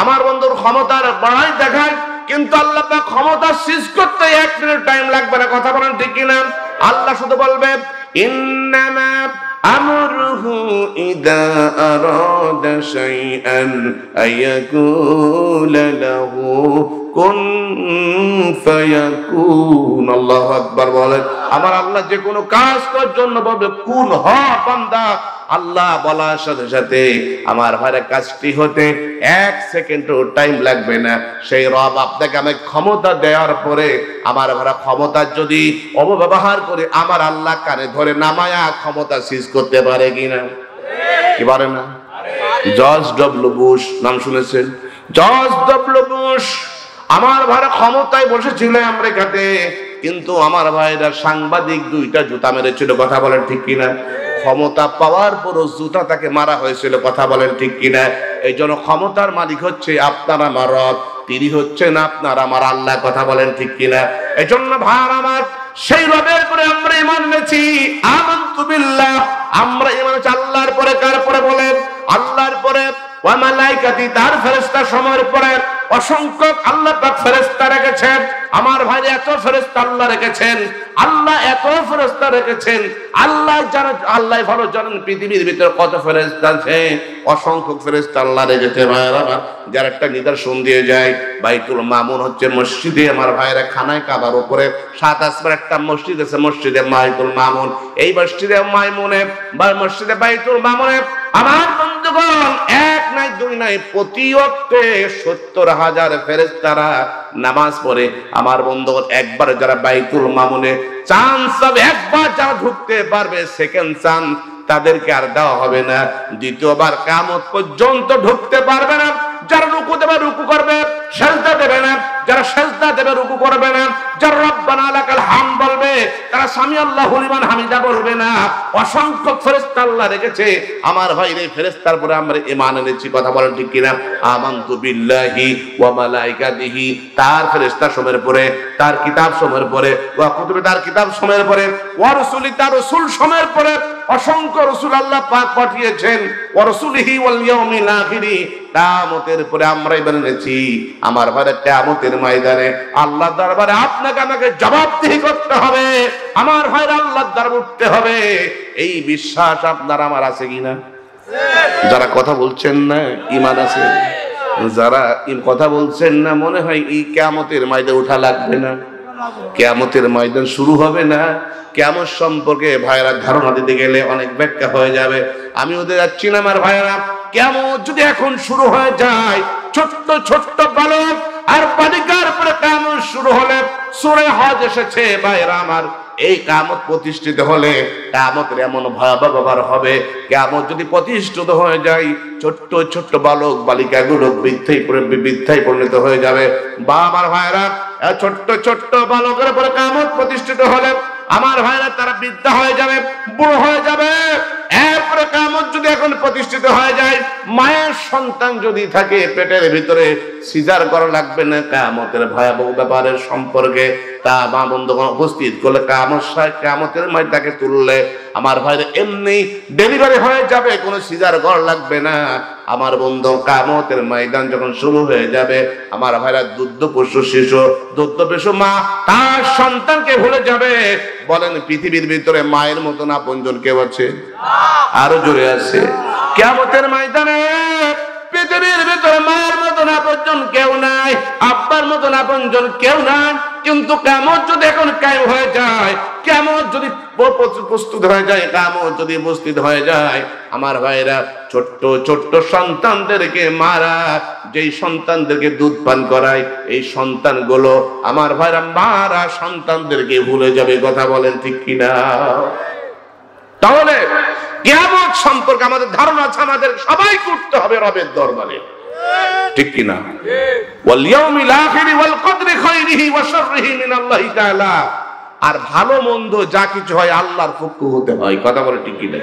[SPEAKER 1] আমার বন্ধুর ক্ষমতার বাড়াই দেখায়, কিন্তু আল্লাহ পাক ক্ষমতা শেষ করতে 1 মিনিট টাইম লাগবে না। কথা বলেন ঠিক কিনা? আল্লাহ শুধু বলবেন, ইন্নামা আমরুহু ইযা আরাদা শাইআন আয়াকুলা লাহু কুন ফায়াকুন। আল্লাহু আকবার বলেন। আমার আল্লাহ যে কোনো কাজ করার জন্য বলবে, কুন হ বান্দা। আল্লাহ বলার সাথে সাথে আমার ভাইরা কাজটি হতে 1 সেকেন্ডও টাইম লাগবে না। সেই রব আপনাকে আমাকে ক্ষমতা দেওয়ার পরে আমার ভাইরা ক্ষমতার যদি অপব্যবহার করে আমার আল্লাহ কানে ধরে নামায়া ক্ষমতা সিজ করতে পারে কিনা? কি পারে না? জর্জ ডব্লিউ বুশ নাম শুনেছেন? জর্জ ডব্লিউ বুশ আমার ভাইরা ক্ষমতায় বসেছিল আমেরিকাতে, কিন্তু আমার ভাইরা সাংবাদিক 2টা জুতা মেরেছিল। কথা বলেন ঠিক কিনা? ক্ষমতা পাওয়ার পরও জুতা তাকে মারা হয়েছিল। কথা বলেন ঠিক কিনা? এই জন্য ক্ষমতার মালিক হচ্ছে আপনার আমার রব, তিনি হচ্ছেন আপনার আমার আল্লাহ। কথা বলেন ঠিক কিনা? এই জন্য ভাই আমার, সেই রবের পরে আমরা ঈমান এনেছি। আমানতু বিল্লাহ, আমরা ঈমান এনেছি আল্লাহর পরে। কার পরে বলেন? আল্লাহর পরে। ওয়া মালাইকাতি, তার ফেরেশতা সময়ের পরে। অসংখ্য আল্লাহ পাক ফেরেশতা রেখেছেন। আমার ভাই, এত ফেরেশতা আল্লাহ রেখেছেন, আল্লাহ এত ফেরেশতা রেখেছেন। আল্লাহ জানেন, আল্লাহ ভালো জানেন পৃথিবীর ভিতরে কত ফেরেশতা আছে। অসংখ্য ফেরেশতা আল্লাহ রেখেছে। ভাইরা আমার, যার একটা নিদর্শন দিয়ে যায়, বাইতুল মামুন হচ্ছে মসজিদে আমার ভাইরা খানায় কাবার উপরে 7 আসমান একটা মসজিদ আছে, মসজিদে বাইতুল মামুন। এই মসজিদে মাইমুনে বা মসজিদে বাইতুল মামুনে আমার বন্ধুগণ 1 নাই 2 নাই, প্রতি ওয়াক্তে 70,000 ফেরেশতারা নামাজ পড়ে। আমার বন্ধুগণ, একবার যারা বাইতুল মামুনে চান্স হবে, একবার যারা ঢুকতে পারবে, সেকেন্ড চান্স তাদেরকে আর দেওয়া হবে না। দ্বিতীয়বার কিয়ামত পর্যন্ত ঢুকতে পারবে না। যারা রুকু দেবে রুকু করবে, সেজদা দেবে না, যারা সেজদা দেবে রুকু করবে না, যারা রব্বানা লাকাল হাম বলবে তারা সামি আল্লাহু লিমান হামিদা বলবে না। অসংখ্য ফেরেশতা আল্লাহ রেখেছে। আমার ভাই রে, ফেরেশতার পরে আমরা ঈমান এনেছি, কথা বলেন ঠিক কিনা? আমানতু বিল্লাহি ওয়া মালাইকাতিহি, তার ফেরেশতা সময়ের পরে, তার কিতাব সময়ের পরে, ওয়া কুতুবে, তার কিতাব সময়ের পরে, ওয়া রাসূলি, তার রাসূল সময়ের পরে অসংখ্য রাসূল আল্লাহ পাক পাঠিয়েছেন। ওয়া রাসূলিহি ওয়াল ইয়াউমিল আখিরি, কিয়ামতের পরে আমরা ঈমান এনেছি। আমার ভাই, কিয়ামতের ময়দানে আল্লাহর দরবারে আপনাকে আমাকে জবাবদিহি করতে হবে। আমার ভাই, আল্লাহর দরবারে উঠতে হবে। এই বিশ্বাস আপনার আমার আছে কিনা? যারা কথা বলছেন না ঈমান আছে, যারা কথা বলছেন না মনে হয় এই কিয়ামতের ময়দানে ওঠা লাগবে না, কিয়ামতের ময়দান শুরু হবে না। কিয়ামত সম্পর্কে ভাইরা ধারণা দিতে গেলে অনেক ব্যাখ্যা হয়ে যাবে, আমি ওদের যাচ্ছি না। আমার ভাইরা, কিয়ামত যদি এখন শুরু হয়ে যায়, ছোট্ট ছোট্ট বালক আর বালিকার পরে কিয়ামত শুরু হলে, সূরা হজ এসেছে ভাইরা আমার, এই কিয়ামত প্রতিষ্ঠিত হলে কিয়ামতের এমন ভয়াবহ ব্যাপার হবে। কিয়ামত যদি প্রতিষ্ঠিত হয়ে যায়, ছোট্ট ছোট্ট বালক বালিকাগুলো বৃদ্ধায় পরিণত হয়ে যাবে। বা আমার ভাইরা, ছোট্ট ছোট্ট বালকের পরে কিয়ামত প্রতিষ্ঠিত হলে আমার ভাইরা তারা বৃদ্ধা হয়ে যাবে, বুড়ো হয়ে যাবে। এরপরে কিয়ামত যদি এখন প্রতিষ্ঠিত হয়ে যায়, মায়ের সন্তান যদি থাকে পেটের ভিতরে, সিজার করা লাগবে না। কিয়ামতের ভয়াবহ ব্যাপারের সম্পর্কে তা মা বন্ধুগণ উপস্থিত করলে কিয়ামতের ময়দানে তুললে আমার ভাইরা এমনি ডেলিভারি হয়ে যাবে, কোনো সিজার করা লাগবে না। আমার বন্ধু, কিয়ামতের ময়দান যখন শুরু হয়ে যাবে আমার ভাইরা, দুগ্ধপোষ্য শিশু, দুগ্ধপোষ্য মা তার সন্তানকে ভুলে যাবে। বলেন, পৃথিবীর ভিতরে মায়ের মতন আপনজন কেউ আছে? আরো জোরে আছে। কিয়ামতের ময়দানে পৃথিবীর ভিতরে মায়ের মতন আপনজন কেউ নাই, আব্বার মতন আপনজন কেউ নাই। কিন্তু কিয়ামত যদি এখন কায়েম হয়ে যায়, কিয়ামত যদি প্রস্তুত হয়ে যায়, কিয়ামত যদি উপস্থিত হয়ে যায় আমার ভাইরা, ছোট্ট ছোট্ট সন্তানদেরকে মারা, যেই সন্তানদেরকে দুধ পান করায়, এই সন্তানগুলো আমার ভাইরা মারা সন্তানদেরকে ভুলে যাবে। কথা বলেন ঠিক কিনা? তাহলে কিয়ামত সম্পর্কে আমাদের ধারণা আছে, আমাদের সবাই করতে হবে রবের দরবারে, ঠিক কিনা? ওয়াল ইয়াউমিল আখির ওয়াল কদরি খাইরিহি ওয়া শাররিহি মিনাল্লাহি তাআলা। আর ভালো মন্দ যা কিছু হয় আল্লাহর পক্ষ হতে হয়। কথা বলে ঠিক কিনা?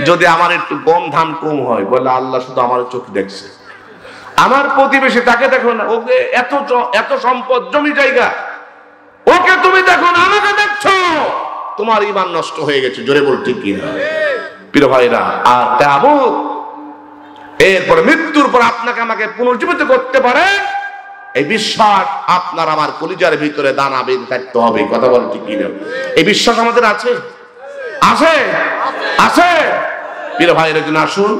[SPEAKER 1] যদি আমার একটু গম ধান কম হয়, বলে আল্লাহ শুধু আমার চোখ দেখছে, আমার প্রতিবেশী তাকে দেখো না, ওকে এত সম্পদ জমি জায়গা, ওকে তুমি দেখো না, আমাকে দেখছো, তোমার ঈমান নষ্ট হয়ে গেছে। জোরে বল ঠিক কিনা? প্রিয় ভাইরা, আর কিয়ামত এরপরে মৃত্যুর পর আপনাকে আমাকে পুনর্জীবিত করতে পারে, এই বিশ্বাস আপনার আমার কলিজার ভিতরে দানা বেঁধে থাকতে হবে। কথা বলেন ঠিক কিনা? এই বিশ্বাস আমাদের আছে, আছে, আছে। প্রিয় ভাইরা, জন্য আসুন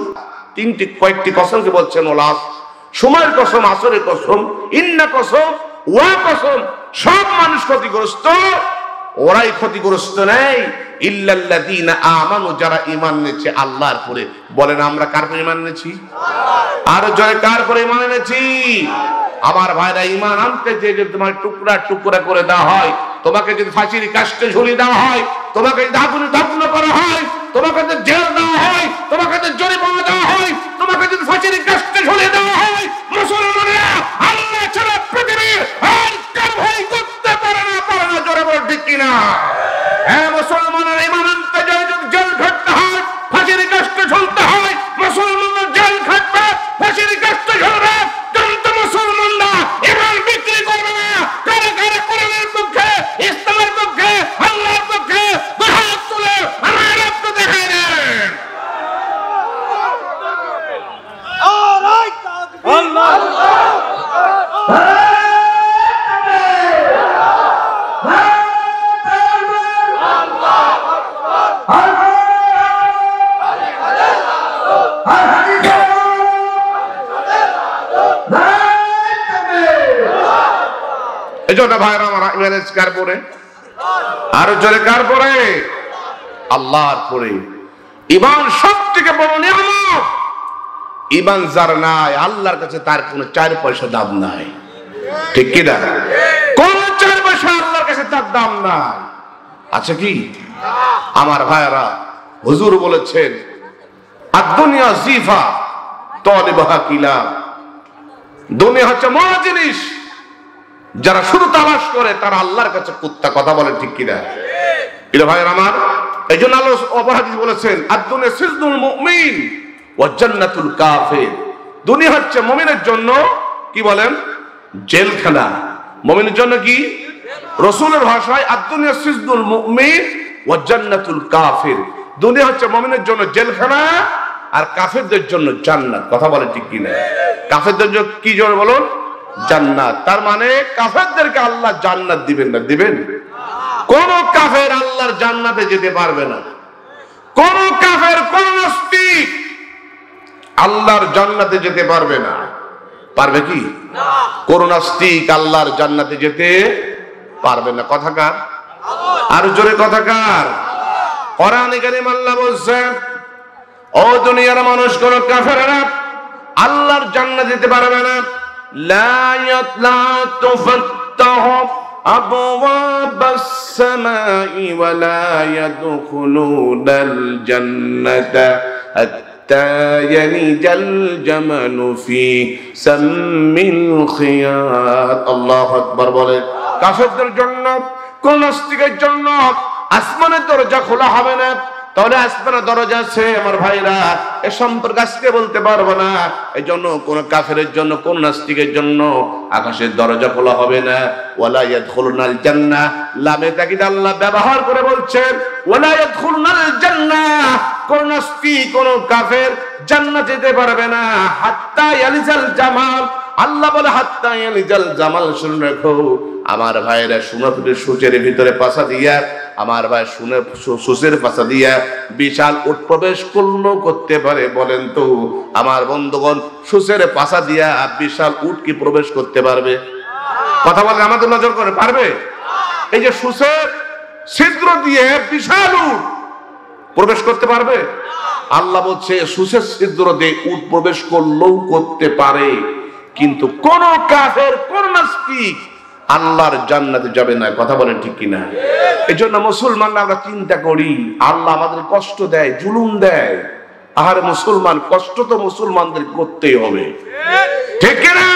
[SPEAKER 1] কয়েকটি কসমকে বলছেন ওলাস, সময়ের কসম, আসরের কসম, ইন্না কসম, ওয়া কসম। সব মানুষ ক্ষতিগ্রস্ত, ওরাই ক্ষতিগ্রস্ত নেই, ইল্লাল্লাযীনা আমানু, যারা ঈমান এনেছে আল্লাহর পরে। বলেন, আমরা কার পরে ঈমান এনেছি? আর জয় কার পরে ঈমান এনেছি? আমার ভাইরা, ঈমান আনতে যে তোমার টুকরা টুকরা করে দেওয়া হয়, তোমাকে যদি ফাঁসির কাস্টে ঝুলিয়ে দেওয়া হয়, তোমাকে যদি আগুনে দগ্ধ করা হয়, তোমাকে যদি জেল দেওয়া হয়, তোমাকে যদি জরিমানা দেওয়া হয়, তোমাকে যদি ফাঁসির কাস্টে ঝুলিয়ে দেওয়া হয়, মুসলমানেরা আল্লাহ ছাড়া পৃথিবীর আর কার ভয় করতে পারে না, পারে না। জোরে বল ঠিক কিনা? হ্যাঁ, মুসলমানের ঈমান আনতে যায় যদি জেল খাটতে হয়, ফাঁসির কাস্টে ঝুলতে হয়, মুসলমানরা জেল খাটবে, ফাঁসির কাস্টে ঝুলবে। কিন্তু মুসলমানরা ঈমান বিক্রি করবে না। কারা কারা কোরআনের পক্ষে, ইসলামের পক্ষে, আল্লাহর পক্ষে হাত তুলে আমার রক্ত দেখায় দেন। এজন্য ভাইরা আমার, ইমানের কার পরে? আরো জোরে কার পরে? আল্লাহর পরে। ঈমান সবথেকে বড় নিয়ামত। ঈমান যার নাই, আল্লাহর কাছে তার কোনো 4 পয়সা দাম নাই, ঠিক কি না? কোন 4 পয়সা আল্লাহর কাছে তার দাম নাই। আছে কি? আমার ভাইরা, হুজুর বলেছেন, আদ-দুনিয়া জিফা তালিবুহা কিলাব। দুনিয়া হচ্ছে মহা জিনিস, যারা শুধু তালাশ করে তারা আল্লাহর কাছে কুত্তা। কথা বলে ঠিক কিনা? প্রিয় ভাইয়ের আমার, এই জন্য আল্লাহ অপর হাদিস বলেছেন, আদ-দুনিয়া সিজনুল মুমিন ওয়া জান্নাতুল কাফির। দুনিয়া হচ্ছে মুমিনের জন্য কি বলেন? জেলখানা। মুমিনের জন্য কি? রাসূলের ভাষায় আদ-দুনিয়া সিজনুল মুমিন ওয়া জান্নাতুল কাফির। দুনিয়া হচ্ছে মুমিনের জন্য জেলখানা আর কাফেরদের জন্য জান্নাত। কথা বলে ঠিক কিনা? কাফেরদের জন্য কি জন্য বলুন? জান্নাত। তার মানে কাফেরদেরকে আল্লাহ জান্নাত দিবেন না? দিবেন। কোন কাফের আল্লাহর জান্নাতে যেতে পারবে না। কোন কাফের, কোন নাস্তিক আল্লাহর জান্নাতে যেতে পারবে না। পারবে কি? কোন নাস্তিক আল্লাহর জান্নাতে যেতে পারবে না। কথা কার? আর জোরে কথা কার? কোরআনে কারীম আল্লাহ বলছেন, ও দুনিয়ার মানুষ, কোন কাফেররা আল্লাহর জান্নাতে যেতে পারবে না। লা ইয়াতলা তুফাত্তাহু আবওয়াবাস সামাই ওয়া লা ইয়াদখুলুনাল জান্নাতা হাত্তা ইয়ালিজাল জামালু ফি সাম্মিল খিয়াত। আল্লাহু আকবার বলে। কাফেরদের জন্য, কোন নাস্তিকের জন্য আসমানের দরজা খোলা হবে না। তাহলে আসমানের দরজা আছে আমার ভাইরা, এ সম্পর্কে আজকে বলতে পারবো না। এই জন্য কোন কাফেরের জন্য, কোন নাস্তিকের জন্য আকাশের দরজা খোলা হবে না। ওয়ালা ইয়াদখুলুনাল জান্নাহ, লামে তাকিদ আল্লাহ ব্যবহার করে বলছেন ওয়ালা ইয়াদখুলুনাল জান্নাহ। কোন নাস্তিক, কোন কাফের জান্নাতে যেতে পারবে না হাত্তা ইয়ালিজাল জামাল। আল্লাহ বলে হাত্তা ইয়ালিজাল জামাল। শুনে রাখো আমার ভাইরা, সুনাপুরের সূচের ভিতরে পাছা দিয়া, আমার ভাই শুনে সুসের পাশা দিয়া বিশাল উট প্রবেশ করতে পারে? বলেন তো আমার বন্ধুগণ, সুসের পাশা দিয়া বিশাল উট কি প্রবেশ করতে পারবে? কথা বলেন, আমাদের নজর করে পারবে? এই যে সুসের ছিদ্র দিয়ে বিশাল উট প্রবেশ করতে পারবে? আল্লাহ বলছে সুসের ছিদ্র দিয়ে উট প্রবেশ করলেও করতে পারে, কিন্তু কোন কাফের, কোন নাস্তিক আল্লাহর জান্নাতে যাবে না। কথা বলেন ঠিক কিনা? এই জন্য মুসলমানরা আমরা চিন্তা করি, আল্লাহ আমাদের কষ্ট দেয়, জুলুম দেয়। আর মুসলমান, কষ্ট তো মুসলমানদের করতেই হবে, ঠিক কিনা?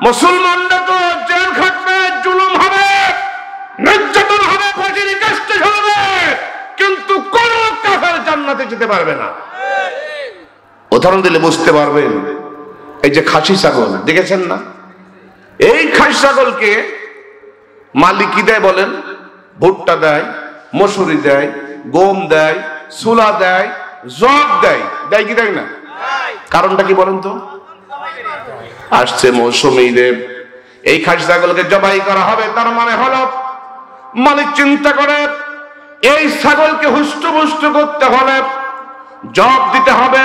[SPEAKER 1] মুসলমানরা তো জেল খাটবে, জুলুম হবে, নির্যাতন হবে, ফাঁসির কাস্টে ঝুলবে, কিন্তু কোন কাফের জান্নাতে যেতে পারবে না। উদাহরণ দিলে বুঝতে পারবেন। এই যে খাসি ছাগল দেখেছেন না? এই খাসি ছাগলকে মালিক কি দেয় বলেন? ভুট্টা দেয়, মসুরি দেয়, গম দেয়, ছোলা দেয়, জব দেয়। দেয় কি দেয় না? কারণটা কি বলেন তো? আসছে মৌসুমী ঈদ, এই খাসি ছাগলকে জবাই করা হবে। তার মানে হলো মালিক চিন্তা করে এই ছাগলকে হুষ্ট করতে হলে জব দিতে হবে,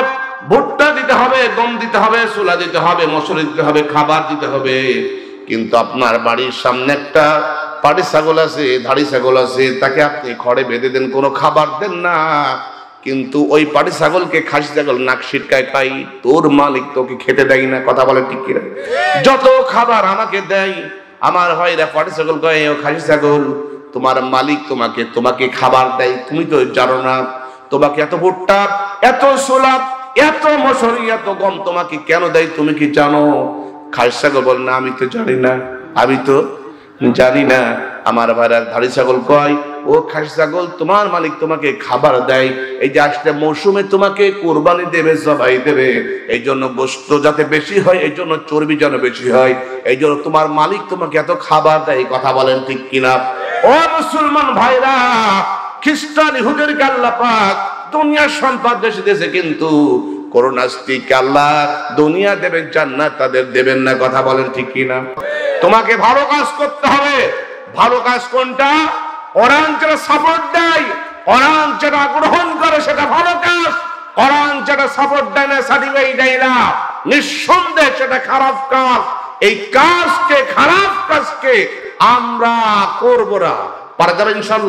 [SPEAKER 1] ভুট্টা দিতে হবে, গম দিতে হবে, ছোলা দিতে হবে, মসুরি দিতে হবে, খাবার দিতে হবে। কিন্তু আপনার বাড়ির সামনে একটা পাটি ছাগল আছে, ধাড়ি ছাগল আছে, তাকে আপনি খড়ে বেঁধে দেন, কোনো খাবার দেন না। কিন্তু ওই পাটি ছাগলকে খাসি ছাগল নাক ছিটকায় খাই, তোর মালিক তোকে খেতে দেয় না। কথা বলে ঠিক কিনা? যত খাবার আমাকে দেয়, আমার ভাইরা পাটি ছাগল কয় ও খাসি ছাগল, তোমার মালিক তোমাকে খাবার দেয়, তুমি তো জানো না। তোমাকে এত ভুট্টা, এত ছোলা, এত মসুরি, এত গম তোমাকে কেন দেয়, তুমি কি জানো? খাসি ছাগল বল না, আমি তো জানি না, আমি তো জানি না। আমার ভাইরা ধাড়ি ছাগল কয় ও খাসি ছাগল, তোমার মালিক তোমাকে খাবার দেয়, এই যে আসলে মৌসুমে তোমাকে কুরবানি দেবে, জবাই দেবে, এই জন্য গোশত যাতে বেশি হয়, এই জন্য চর্বি যেন বেশি হয়, এই জন্য তোমার মালিক তোমাকে এত খাবার দেয়। কথা বলেন ঠিক কিনা? ও মুসলমান ভাইরা, খ্রিস্টান ইহুদের আল্লাহ পাক দুনিয়ার সম্পদ বেশি দিয়েছে, কিন্তু কোন নাস্তিক আল্লাহ দুনিয়া দেবেন, জান্নাত তাদের দেবেন না। কথা বলেন ঠিক কিনা? তোমাকে ভালো কাজ করতে হবে। ভালো কাজ কোনটা? কোরআন যেটা সাপোর্ট দেয়, কোরআন যেটা গ্রহণ করে সেটা ভালো কাজ। কোরআন যেটা সাপোর্ট দেয় না, সার্টিফিকেট দেয় না, নিঃসন্দেহে সেটা খারাপ কাজ। এই কাজকে, খারাপ কাজকে আমরা করব না। পারা যাবে ইনশাআল্লাহ।